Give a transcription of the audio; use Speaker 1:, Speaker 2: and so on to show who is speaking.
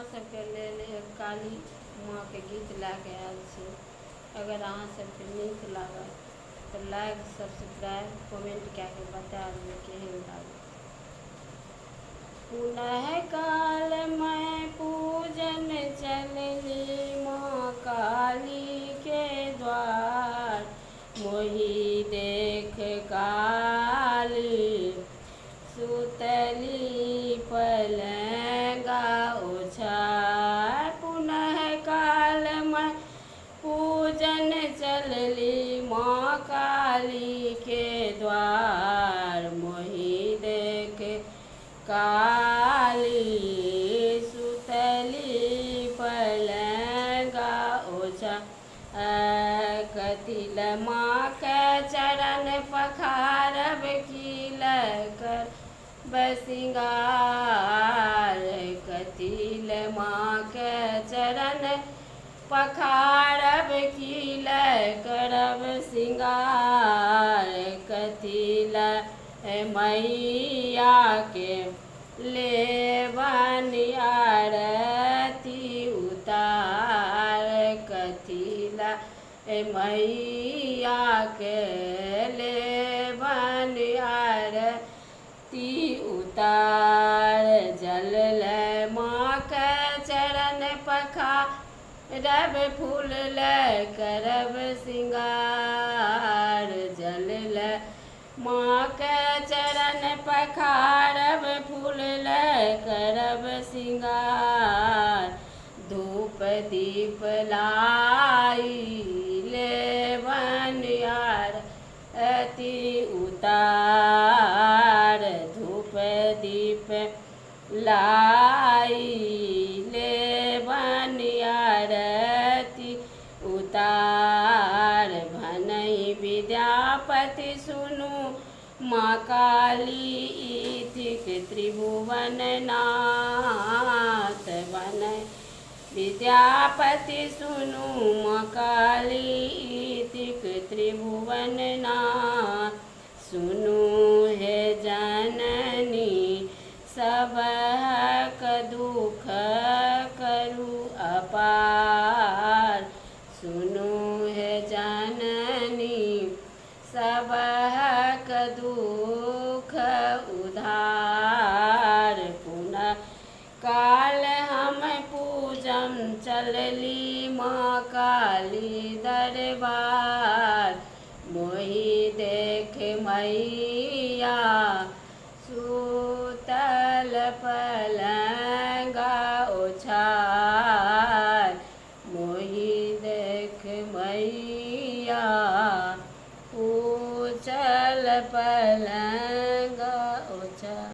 Speaker 1: अहाँ सबके लेल एक काली माँ के गीत लए के आयल छी। अगर अहाँ सबके नीक लागत तो लाइक सब्सक्राइब कमेंट कए के बता देबै केहन लागत। पुनः काल मैं पूजन चलली माँ काली के द्वार, मोहि देख काली सुतली पलंगा ओछाय। पुनः काल मैं पूजन चलली माँ काली के द्वार, मोहि देख काली सुतली पलंगा ओछा। कथिल माँ के चरण पखारब खिल कर बसिंगार, कथिल माँ के चरण पखारब खिल करब सिंगार। कथिल मैया के लेबन आरती उतार, कथिल मैया के लेबन आरती उतार। जल माँ के चरण पखारब फूल करब सिंगार, जल माँ के चरण पखारब फूल करब सिंगार। धूप दीप लाई लेबन आरती उतार, धूप दीप लाई लेबन आरती उतार। भनहि विद्यापति सुनु माँ काली इथिक त्रिभुवन नाथ, भनहि विद्यापति सुनु माँ काली इथिक त्रिभुवन नाथ। सुनु हे जननी सबहक दुख करू अपार, सुनु हे जननी सबहक दुख उधार। पुनः काल हम पूजम चलली माँ काली दरबार, मोहि देख मैया सुतल पलंगा ओछाय, मोहि देख मैया उचल पलंगा